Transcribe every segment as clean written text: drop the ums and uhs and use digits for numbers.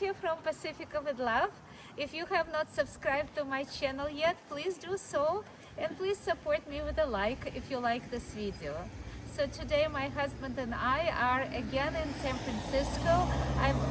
here from Pacifica with Love. If you have not subscribed to my channel yet, please do so, and please support me with a like if you like this video. So today my husband and I are again in San Francisco.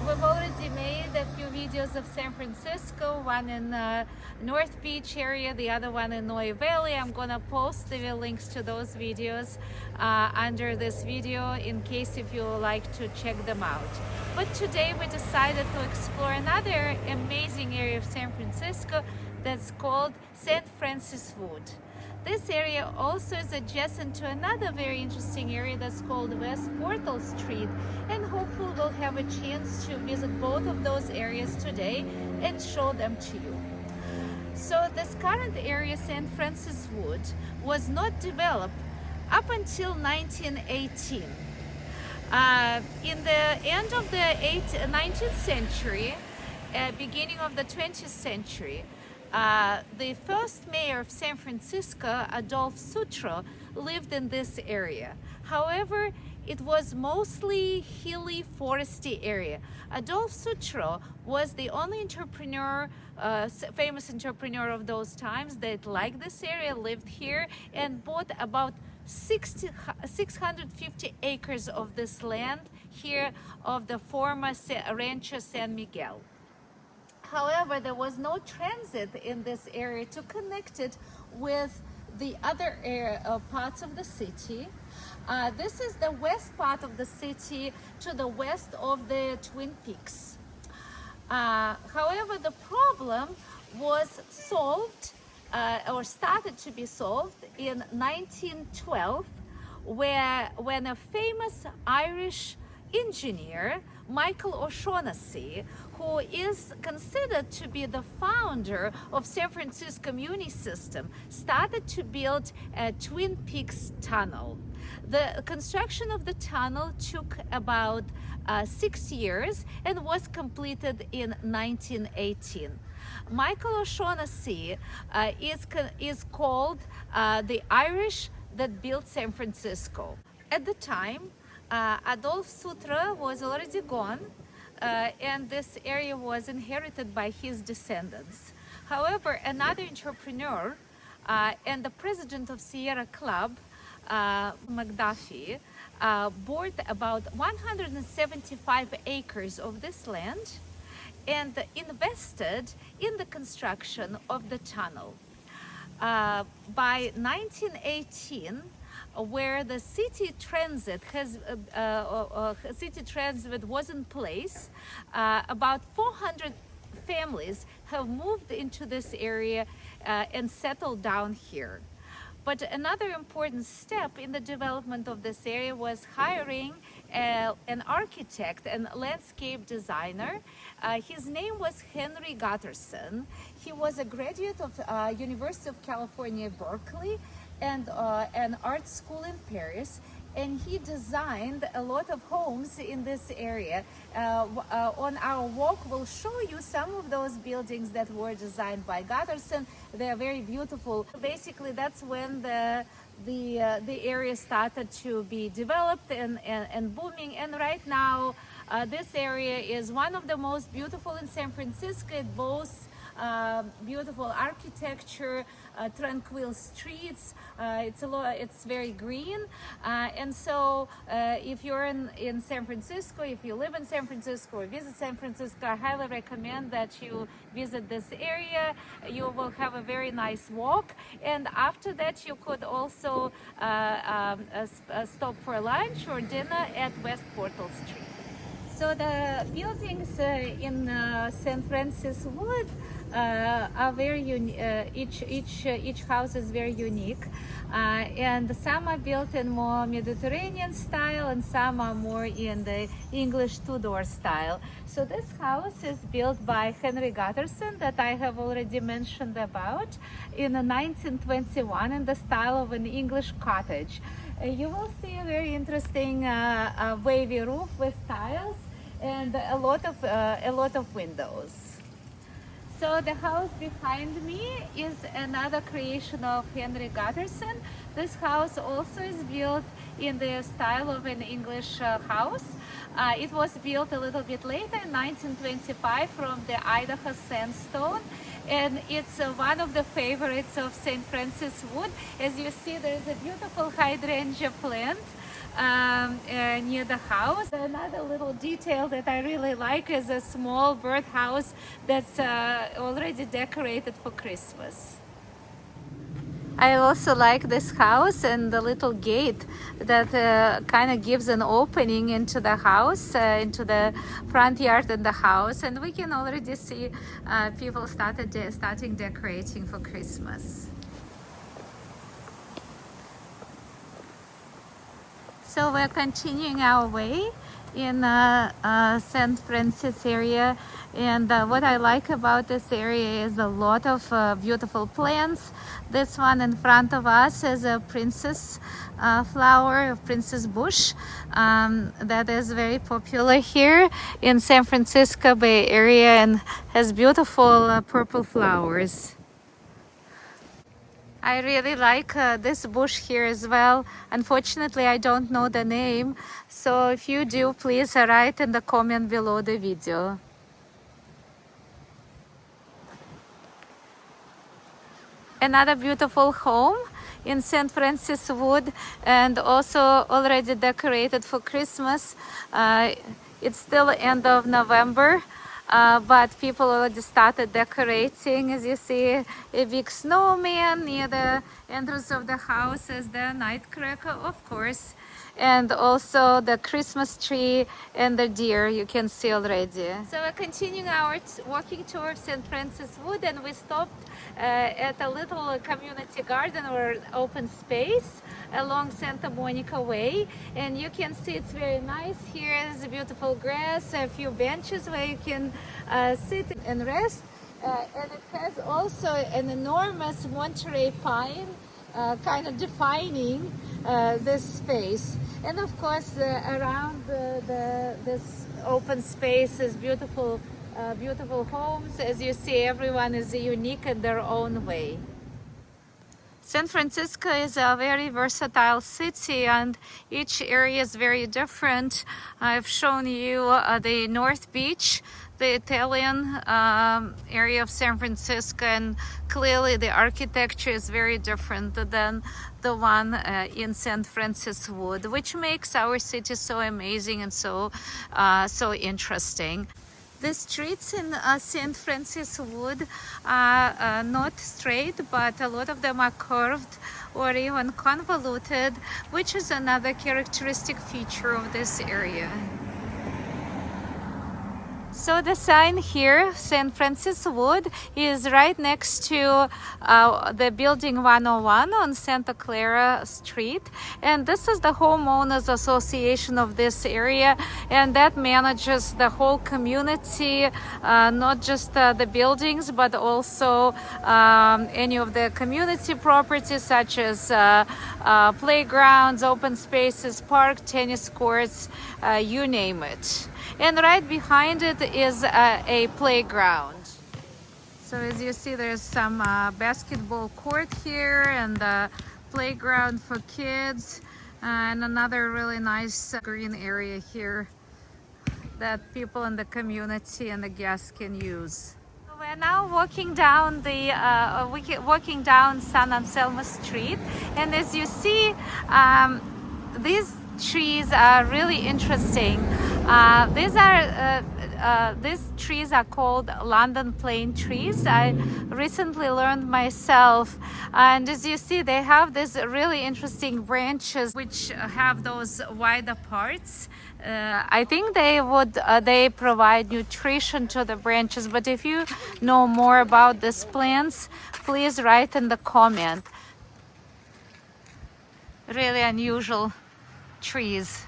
We've already made a few videos of San Francisco, one in North Beach area, the other one in Noe Valley. I'm gonna post the links to those videos under this video in case if you would like to check them out. But today we decided to explore another amazing area of San Francisco that's called St. Francis Wood. This area also is adjacent to another very interesting area that's called West Portal Street, and hopefully we'll have a chance to visit both of those areas today and show them to you. So this current area, St. Francis Wood, was not developed up until 1918. In the end of the 19th century, beginning of the 20th century, the first mayor of San Francisco, Adolph Sutro, lived in this area. However, it was mostly hilly, foresty area. Adolph Sutro was the only entrepreneur, famous entrepreneur of those times that liked this area, lived here, and bought about 650 acres of this land here of the former Rancho San Miguel. However, there was no transit in this area to connect it with the other parts of the city. This is the west part of the city to the west of the Twin Peaks. However, the problem was solved or started to be solved in 1912, when a famous Irish engineer, Michael O'Shaughnessy, who is considered to be the founder of San Francisco Muni System, started to build a Twin Peaks tunnel. The construction of the tunnel took about 6 years and was completed in 1918. Michael O'Shaughnessy is called the Irish that built San Francisco. At the time, Adolph Sutro was already gone, and this area was inherited by his descendants. However, another entrepreneur and the president of Sierra Club, McDuffie, bought about 175 acres of this land and invested in the construction of the tunnel. By 1918, where the city transit was in place, about 400 families have moved into this area and settled down here. But another important step in the development of this area was hiring an architect and landscape designer. His name was Henry Gutterson. He was a graduate of University of California, Berkeley, and an art school in Paris, and he designed a lot of homes in this area. On our walk, we'll show you some of those buildings that were designed by Gutterson. They are very beautiful. Basically, that's when the area started to be developed and booming. And right now, this area is one of the most beautiful in San Francisco. It boasts beautiful architecture, tranquil streets. It's very green, and so if you're in San Francisco, if you live in San Francisco or visit San Francisco, I highly recommend that you visit this area. You will have a very nice walk, and after that you could also stop for lunch or dinner at West Portal Street. So the buildings in St. Francis Wood are very unique. Each house is very unique, and some are built in more Mediterranean style, and some are more in the English two-door style. So this house is built by Henry Gutterson, that I have already mentioned about, in 1921 in the style of an English cottage. You will see a very interesting wavy roof with tiles and a lot of windows. So the house behind me is another creation of Henry Gutterson. This house also is built in the style of an English house. It was built a little bit later, in 1925, from the Idaho sandstone. And it's one of the favorites of St. Francis Wood. As you see, there is a beautiful hydrangea plant near the house. Another little detail that I really like is a small birdhouse that's already decorated for Christmas. I also like this house and the little gate that kind of gives an opening into the house, into the front yard and the house. And we can already see people starting decorating for Christmas. So we're continuing our way in St. Francis area, and what I like about this area is a lot of beautiful plants. This one in front of us is a princess flower, a princess bush, that is very popular here in San Francisco Bay Area and has beautiful purple flowers. I really like this bush here as well. Unfortunately, I don't know the name. So if you do, please write in the comment below the video. Another beautiful home in St. Francis Wood, and also already decorated for Christmas. It's still end of November. But people already started decorating. As you see, a big snowman near the entrance of the house is the nutcracker, of course, and also the Christmas tree and the deer you can see already. So we're continuing our walking tour of St. Francis Wood, and we stopped at a little community garden or open space along Santa Monica Way, and you can see it's very nice. Here is beautiful grass, a few benches where you can sit and rest, and it has also an enormous Monterey pine kind of defining this space. And of course around this open space is beautiful homes. As you see, everyone is unique in their own way. San Francisco is a very versatile city, and each area is very different. I've shown you the North Beach, the Italian area of San Francisco, and clearly the architecture is very different than the one in St. Francis Wood, which makes our city so amazing and so interesting. The streets in St. Francis Wood are not straight, but a lot of them are curved or even convoluted, which is another characteristic feature of this area. So the sign here, St. Francis Wood, is right next to the building 101 on Santa Clara Street. And this is the homeowners association of this area, and that manages the whole community, not just the buildings, but also any of the community properties such as playgrounds, open spaces, park, tennis courts, you name it. And right behind it is a playground. So as you see, there's some basketball court here and a playground for kids, and another really nice green area here that people in the community and the guests can use. We're now walking down San Anselmo Street, and as you see, these trees are really interesting. These trees are called London plane trees. I recently learned myself, and as you see, they have these really interesting branches which have those wider parts. I think they provide nutrition to the branches, but if you know more about these plants, please write in the comment. Really unusual trees.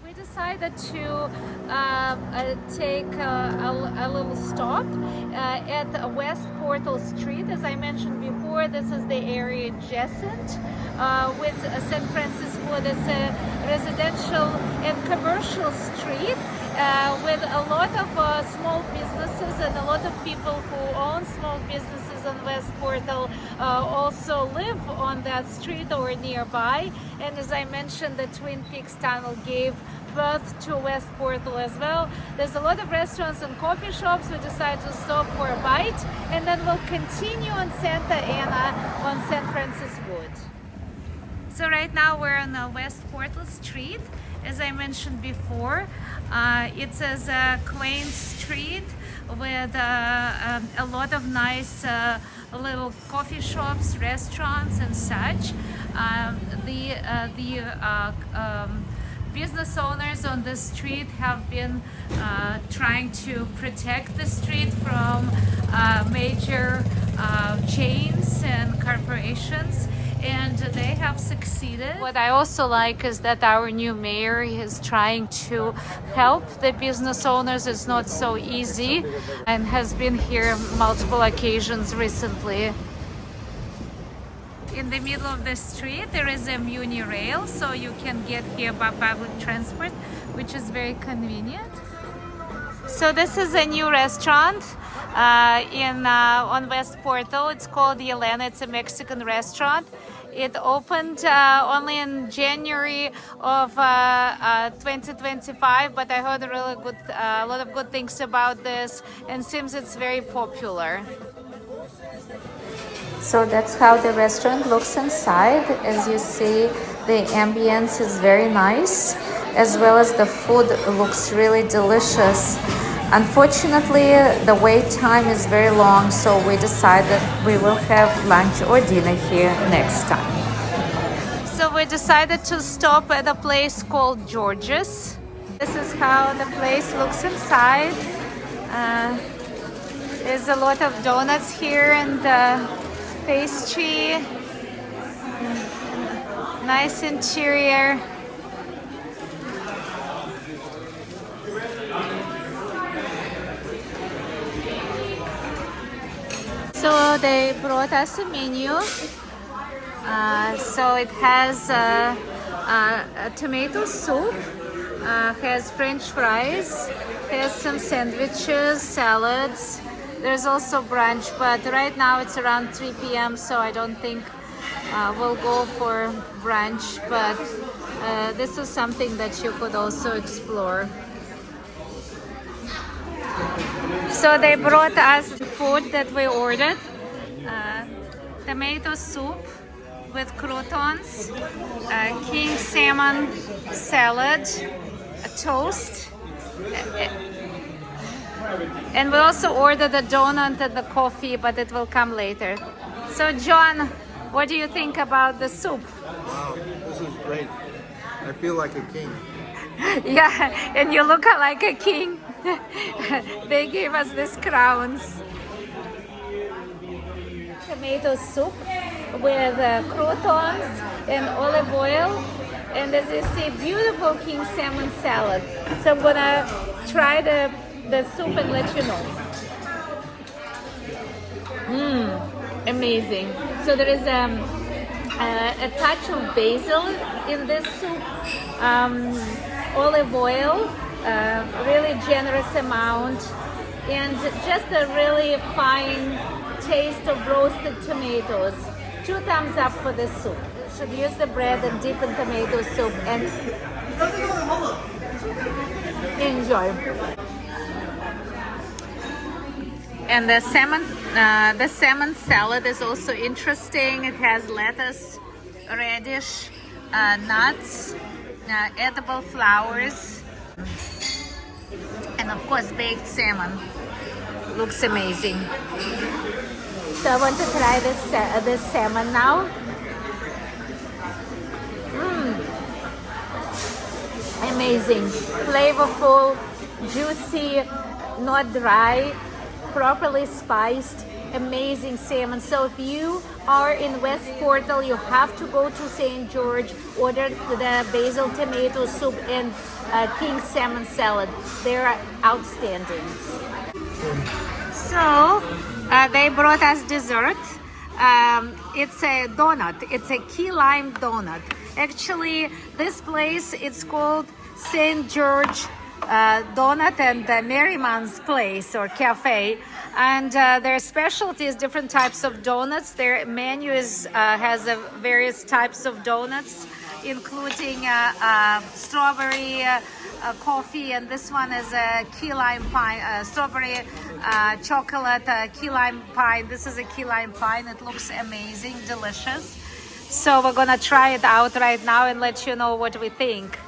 We decided to take a little stop at West Portal Street. As I mentioned before, this is the area adjacent with St. Francis Wood. It's a residential and commercial street with a lot of small businesses people who own small businesses on West Portal also live on that street or nearby. And as I mentioned, the Twin Peaks Tunnel gave birth to West Portal as well. There's a lot of restaurants and coffee shops. We decided to stop for a bite, and then we'll continue on Santa Ana on St. Francis Wood. So right now we're on West Portal Street. As I mentioned before, it's a quaint street with a lot of nice little coffee shops, restaurants, and such. Business owners on the street have been trying to protect the street from major chains and corporations, and they have succeeded. What I also like is that our new mayor is trying to help the business owners. It's not so easy, and has been here multiple occasions recently. In the middle of the street there is a muni rail, so you can get here by public transport, which is very convenient. So this is a new restaurant on West Portal. It's called Yelena. It's a Mexican restaurant. It opened only in January of 2025, but I heard a lot of good things about this, and seems it's very popular. So that's how the restaurant looks inside. As you see, the ambience is very nice, as well as the food looks really delicious. Unfortunately, the wait time is very long, so we decided we will have lunch or dinner here next time. So we decided to stop at a place called George's. This is how the place looks inside. There's a lot of donuts here and pastry, nice interior. So they brought us a menu. So it has a tomato soup, has French fries, has some sandwiches, salads. There's also brunch, but right now it's around 3 p.m. so I don't think we'll go for brunch, but this is something that you could also explore. So they brought us the food that we ordered. Tomato soup with croutons, king salmon salad, a toast, and we also ordered a donut and the coffee, but it will come later. So John, what do you think about the soup? Wow, this is great. I feel like a king. Yeah, and you look like a king. They gave us these crowns. Tomato soup with croutons and olive oil, and as you see, beautiful king salmon salad. So I'm gonna try the soup and let you know. Amazing. So there is a touch of basil in this soup, olive oil, really generous amount, and just a really fine taste of roasted tomatoes. 2 thumbs up for this soup. Should use the bread and dip in tomato soup and enjoy. And the salmon salad is also interesting. It has lettuce, radish, nuts, edible flowers, and of course baked salmon. Looks amazing. So I want to try this salmon now. Amazing, flavorful, juicy, not dry, properly spiced, amazing salmon. So if you are in West Portal, you have to go to St. George, order the basil tomato soup and king salmon salad. They're outstanding. So they brought us dessert. It's a donut. It's a key lime donut. Actually, this place, it's called St. George donut and Merriman's place or cafe, and their specialty is different types of donuts. Their menu has various types of donuts, including strawberry coffee, and this one is a key lime pie, strawberry chocolate key lime pie. This is a key lime pie, and it looks amazing, delicious. So we're gonna try it out right now and let you know what we think.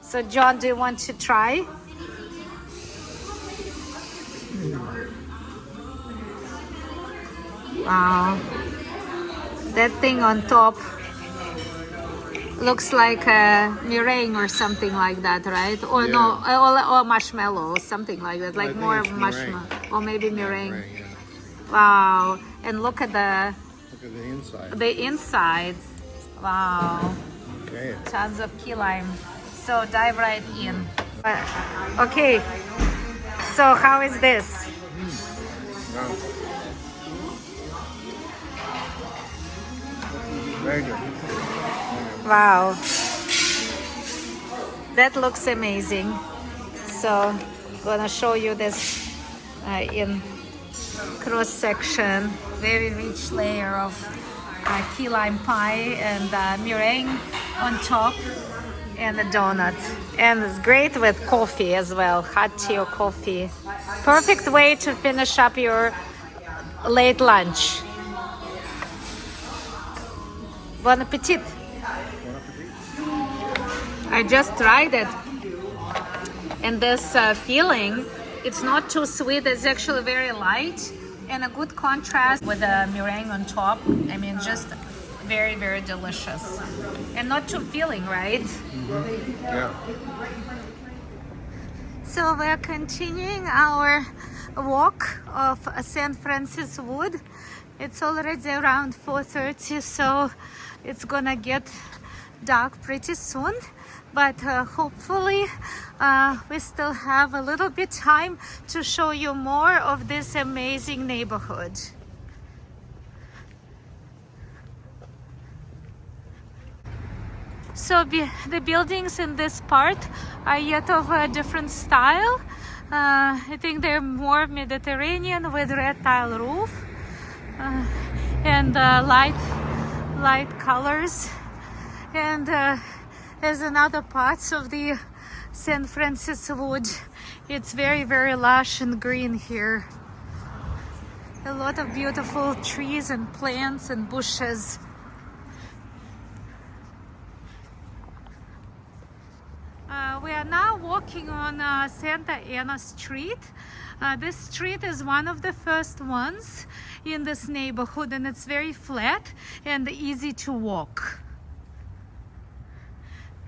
So John, do you want to try? Wow, that thing on top looks like a meringue or something like that, right? Or Yeah. no, or marshmallow, something like that, like think more it's marshmallow, or maybe meringue. Right, yeah. Wow, and look at the Look at the inside. inside. Wow, Okay. tons of key lime. So dive right in. Okay, so how is this? Wow. Very good. Wow, that looks amazing. So I'm gonna show you this in cross section. Very rich layer of key lime pie and meringue on top, and a donut. And it's great with coffee as well, hot tea or coffee. Perfect way to finish up your late lunch. Bon appetit. I just tried it, and this feeling, it's not too sweet, it's actually very light and a good contrast with the meringue on top. I mean, just very, very delicious and not too filling, right? Yeah. So we're continuing our walk of St. Francis Wood. It's already around 4:30, so it's gonna get dark pretty soon, but hopefully we still have a little bit time to show you more of this amazing neighborhood. So the buildings in this part are yet of a different style. I think they're more Mediterranean with red tile roof and light colors. And there's another parts of the St. Francis Wood. It's very, very lush and green here. A lot of beautiful trees and plants and bushes. We are now walking on Santa Ana Street. This street is one of the first ones in this neighborhood, and it's very flat and easy to walk,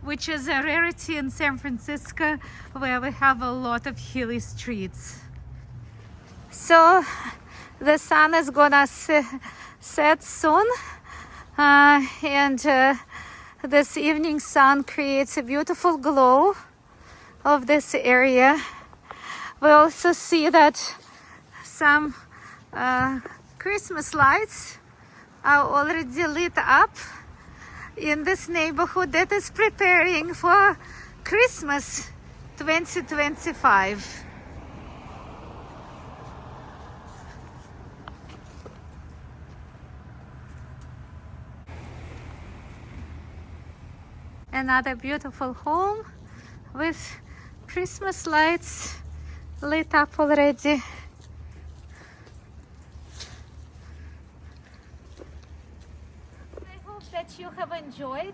which is a rarity in San Francisco, where we have a lot of hilly streets. So the sun is gonna set soon, and this evening sun creates a beautiful glow of this area. We also see that some Christmas lights are already lit up in this neighborhood that is preparing for Christmas 2025. Another beautiful home with Christmas lights lit up already. I hope that you have enjoyed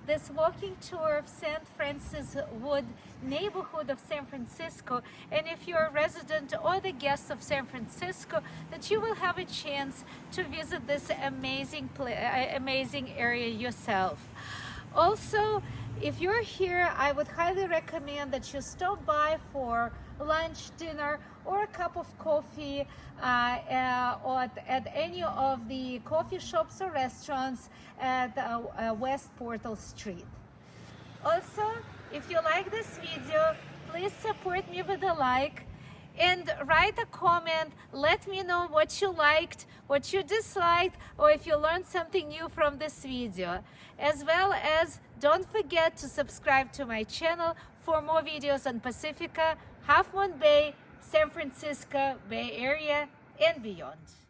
this walking tour of St. Francis Wood neighborhood of San Francisco, and if you're a resident or the guest of San Francisco, that you will have a chance to visit this amazing area yourself. Also, if you're here, I would highly recommend that you stop by for lunch, dinner, or a cup of coffee or at any of the coffee shops or restaurants at West Portal Street. Also, if you like this video, please support me with a like and write a comment. Let me know what you liked, what you disliked, or if you learned something new from this video. As well as don't forget to subscribe to my channel for more videos on Pacifica, Half Moon Bay, San Francisco Bay Area, and beyond.